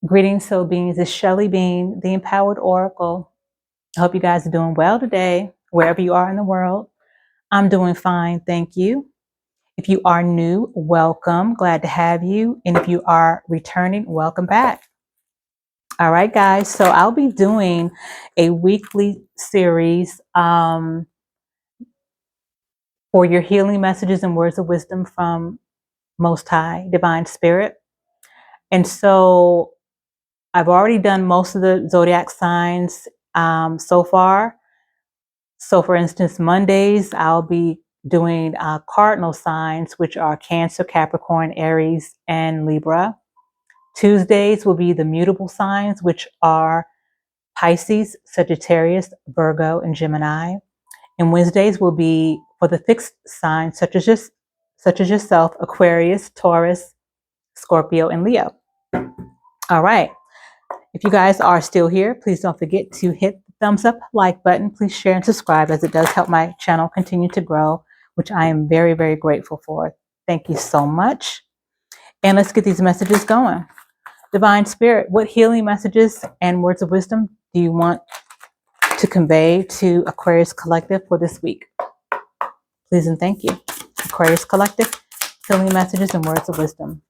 Greetings, soul beings. It's Shelly Bean, the Empowered Oracle. I hope you guys are doing well today, wherever you are in the world. I'm doing fine, thank you. If you are new, welcome. Glad to have you. And if you are returning, welcome back. All right, guys. So I'll be doing a weekly series for your healing messages and words of wisdom from Most High, Divine Spirit. And so I've already done most of the zodiac signs so far. So for instance, Mondays, I'll be doing cardinal signs, which are Cancer, Capricorn, Aries, and Libra. Tuesdays will be the mutable signs, which are Pisces, Sagittarius, Virgo, and Gemini. And Wednesdays will be for the fixed signs, such as yourself, Aquarius, Taurus, Scorpio, and Leo. All right. If you guys are still here, please don't forget to hit the thumbs up, like button. Please share and subscribe, as it does help my channel continue to grow, which I am very, very grateful for. Thank you so much. And let's get these messages going. Divine Spirit, what healing messages and words of wisdom do you want to convey to Aquarius Collective for this week? Please and thank you. Aquarius Collective, healing messages and words of wisdom.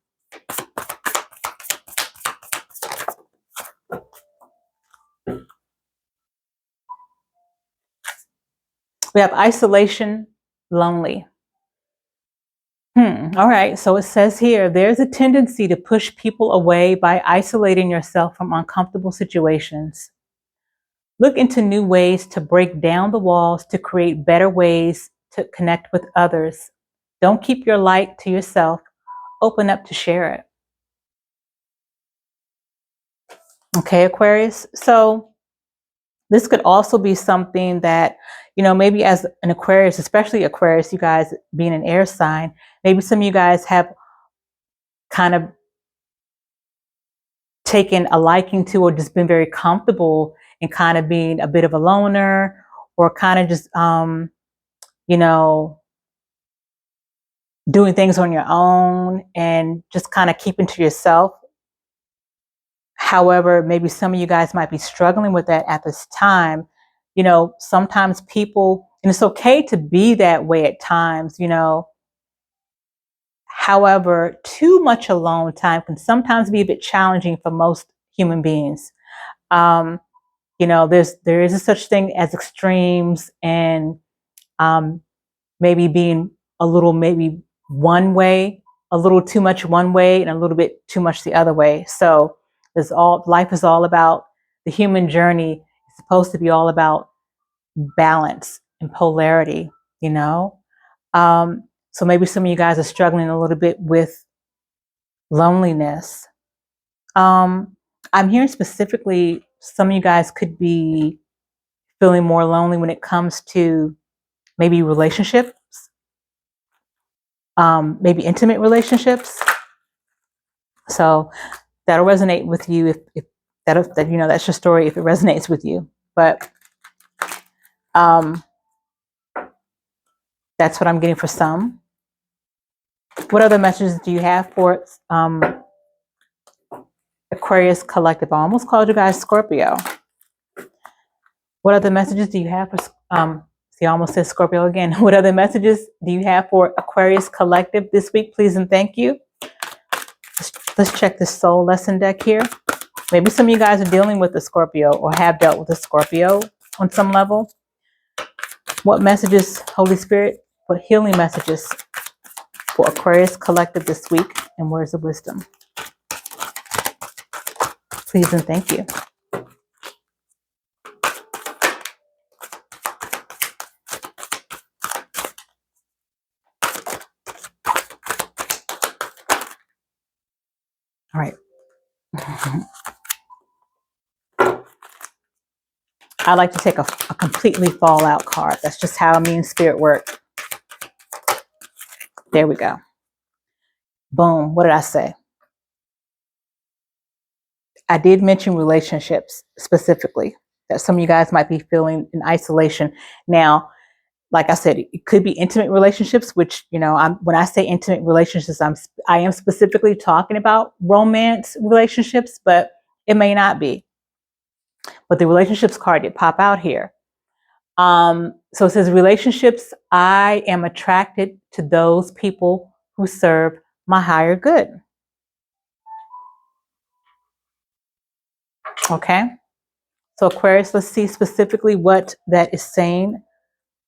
We have isolation, lonely. All right. So it says here, there's a tendency to push people away by isolating yourself from uncomfortable situations. Look into new ways to break down the walls to create better ways to connect with others. Don't keep your light to yourself. Open up to share it. Okay, Aquarius. So this could also be something that, maybe as an Aquarius, especially Aquarius, you guys being an air sign, maybe some of you guys have kind of taken a liking to or just been very comfortable in kind of being a bit of a loner, or kind of just, doing things on your own and just kind of keeping to yourself. However, maybe some of you guys might be struggling with that at this time. Sometimes people, and it's okay to be that way at times, However, too much alone time can sometimes be a bit challenging for most human beings. There is a such thing as extremes, and maybe being a little, maybe one way, a little too much one way, and a little bit too much the other way. So life is all about the human journey. It's supposed to be all about balance and polarity, So maybe some of you guys are struggling a little bit with loneliness. I'm hearing specifically some of you guys could be feeling more lonely when it comes to maybe relationships, maybe intimate relationships. So that'll resonate with you if that's your story, if it resonates with you. But that's what I'm getting for some. What other messages do you have for Aquarius Collective? I almost called you guys Scorpio. What other messages do you have for see, I almost said Scorpio again. What other messages do you have for Aquarius Collective this week? Please and thank you. Let's check this soul lesson deck here. Maybe some of you guys are dealing with a Scorpio or have dealt with a Scorpio on some level. What messages, Holy Spirit, what healing messages for Aquarius Collective this week and words of wisdom? Please and thank you. All right. I like to take a completely fallout card. That's just how me and Spirit work. There we go. Boom. What did I say? I did mention relationships specifically, that some of you guys might be feeling in isolation. Now, like I said, it could be intimate relationships, which, when I say intimate relationships, I am specifically talking about romance relationships, but It may not be. But the relationships card did pop out here. So it says relationships, I am attracted to those people who serve my higher good. Okay. So Aquarius, let's see specifically what that is saying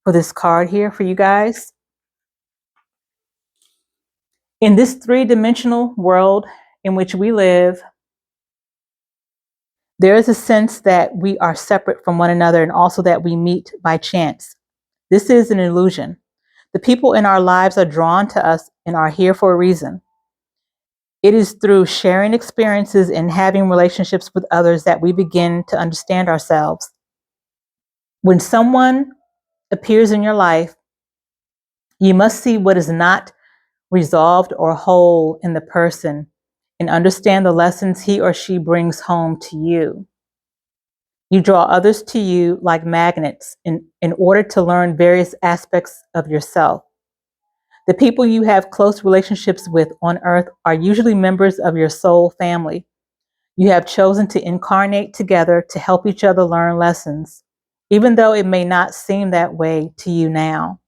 for this card here for you guys. In this three-dimensional world in which we live, there is a sense that we are separate from one another and also that we meet by chance. This is an illusion. The people in our lives are drawn to us and are here for a reason. It is through sharing experiences and having relationships with others that we begin to understand ourselves. When someone appears in your life, you must see what is not resolved or whole in the person and understand the lessons he or she brings home to you. You draw others to you like magnets in order to learn various aspects of yourself. The people you have close relationships with on earth are usually members of your soul family. You have chosen to incarnate together to help each other learn lessons, even though it may not seem that way to you now.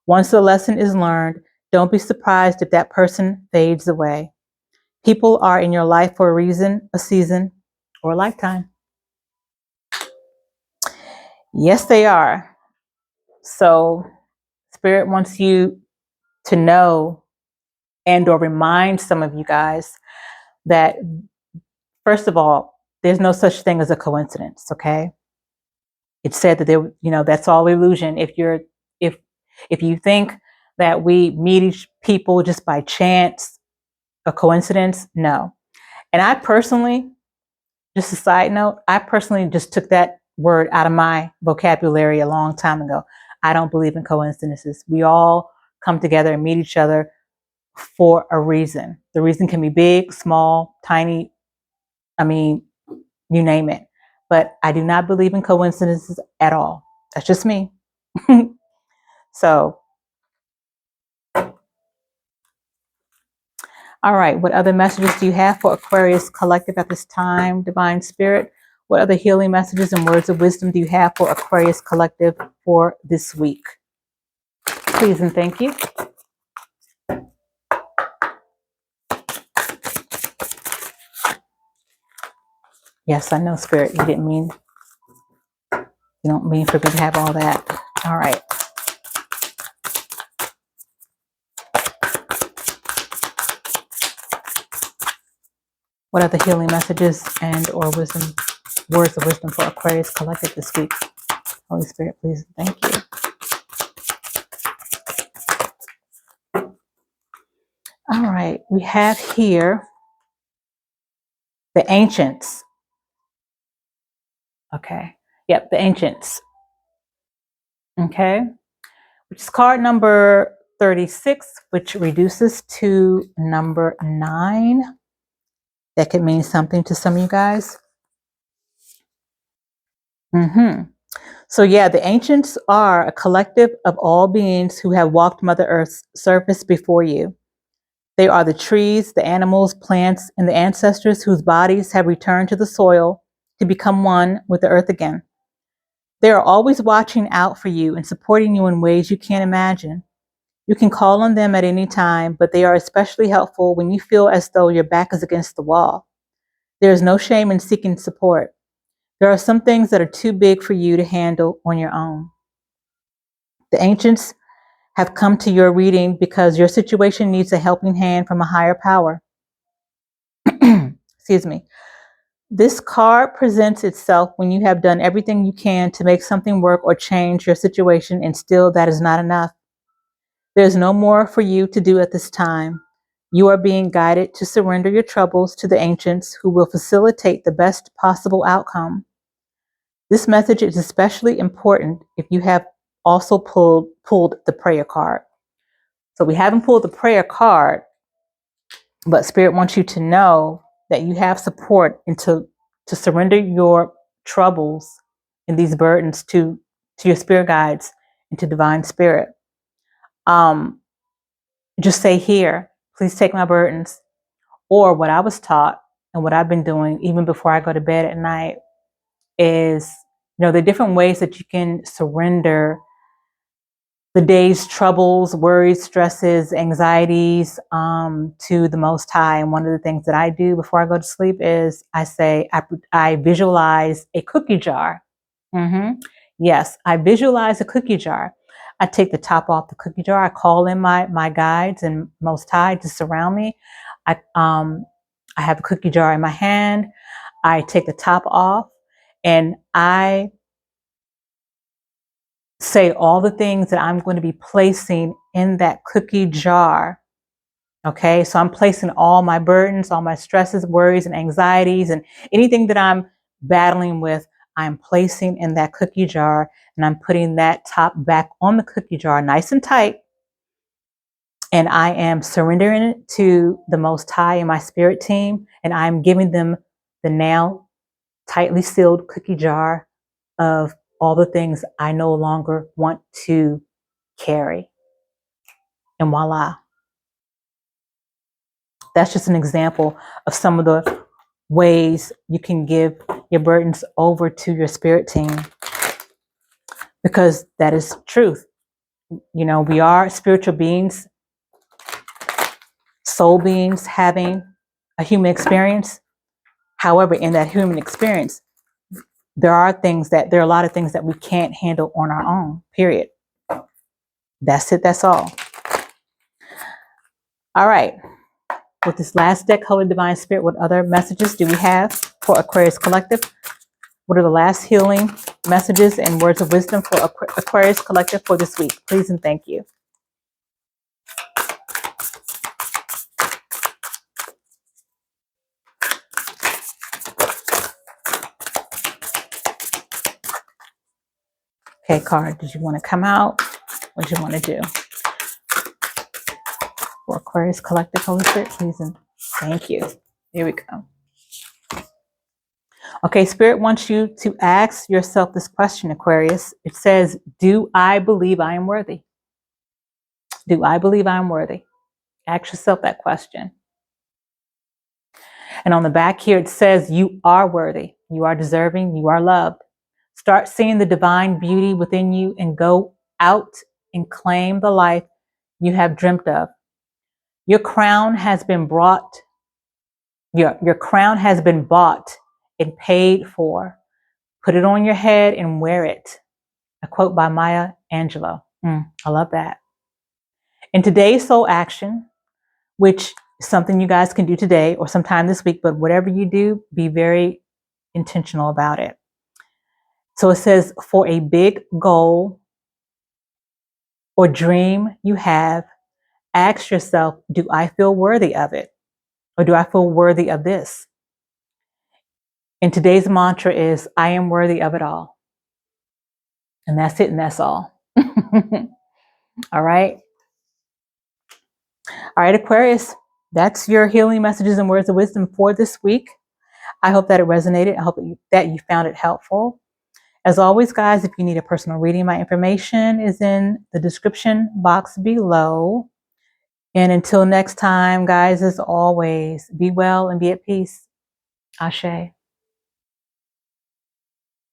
Once the lesson is learned, don't be surprised if that person fades away. People are in your life for a reason, a season, or a lifetime. Yes, they are. So Spirit wants you to know and or remind some of you guys that, first of all, there's no such thing as a coincidence, okay? It's said that there, that's all illusion. If you think that we meet each people just by chance, a coincidence, no. And I personally, just a side note, I personally just took that word out of my vocabulary a long time ago. I don't believe in coincidences. We all come together and meet each other for a reason. The reason can be big, small, tiny, I mean, you name it. But I do not believe in coincidences at all. That's just me. So, all right, what other messages do you have for Aquarius Collective at this time, Divine Spirit? What other healing messages and words of wisdom do you have for Aquarius Collective for this week? Please and thank you. Yes, I know, Spirit, you don't mean for me to have all that. All right. What are the healing messages and or words of wisdom for Aquarius Collective this week? Holy Spirit, please, thank you. All right, we have here the ancients. Okay, yep, the ancients. Okay, which is card number 36, which reduces to number 9. That could mean something to some of you guys. So yeah, the ancients are a collective of all beings who have walked Mother Earth's surface before you. They are the trees, the animals, plants, and the ancestors whose bodies have returned to the soil to become one with the earth again. They are always watching out for you and supporting you in ways you can't imagine. You can call on them at any time, but they are especially helpful when you feel as though your back is against the wall. There is no shame in seeking support. There are some things that are too big for you to handle on your own. The ancients have come to your reading because your situation needs a helping hand from a higher power. Excuse me. This card presents itself when you have done everything you can to make something work or change your situation, and still that is not enough. There's no more for you to do at this time. You are being guided to surrender your troubles to the ancients who will facilitate the best possible outcome. This message is especially important if you have also pulled the prayer card. So we haven't pulled the prayer card, but Spirit wants you to know that you have support and to surrender your troubles and these burdens to your spirit guides and to Divine Spirit. Just say, here, please take my burdens. Or what I was taught and what I've been doing even before I go to bed at night is, the different ways that you can surrender the day's troubles, worries, stresses, anxieties to the Most High. And one of the things that I do before I go to sleep is I visualize a cookie jar. Yes, I visualize a cookie jar. I take the top off the cookie jar. I call in my guides and Most High to surround me. I have a cookie jar in my hand. I take the top off and I say all the things that I'm going to be placing in that cookie jar. Okay, so I'm placing all my burdens, all my stresses, worries, and anxieties, and anything that I'm battling with, I'm placing in that cookie jar, and I'm putting that top back on the cookie jar nice and tight. And I am surrendering it to the Most High and my spirit team, and I'm giving them the now tightly sealed cookie jar of all the things I no longer want to carry. And voila. That's just an example of some of the ways you can give your burdens over to your spirit team, because that is truth. We are spiritual beings, soul beings having a human experience. However, in that human experience, there are a lot of things that we can't handle on our own, period. That's it. That's all. All right. With this last deck, Holy Divine Spirit, what other messages do we have for Aquarius Collective? What are the last healing messages and words of wisdom for Aquarius Collective for this week? Please and thank you. Okay, card, did you want to come out? What do you want to do? For Aquarius Collective, Holy Spirit, please and thank you. Here we go. Okay, Spirit wants you to ask yourself this question, Aquarius. It says, do I believe I am worthy? Do I believe I am worthy? Ask yourself that question. And on the back here, it says, you are worthy. You are deserving. You are loved. Start seeing the divine beauty within you and go out and claim the life you have dreamt of. Your crown has been brought. Your crown has been bought and paid for. Put it on your head and wear it. A quote by Maya Angelou. I love that. In today's soul action, which is something you guys can do today or sometime this week, but whatever you do, be very intentional about it. So it says, for a big goal or dream you have, ask yourself, do I feel worthy of it? Or do I feel worthy of this? And today's mantra is, I am worthy of it all. And that's it and that's all. All right. All right, Aquarius, that's your healing messages and words of wisdom for this week. I hope that it resonated. I hope that you found it helpful. As always, guys, if you need a personal reading, my information is in the description box below. And until next time, guys, as always, be well and be at peace. Ashe.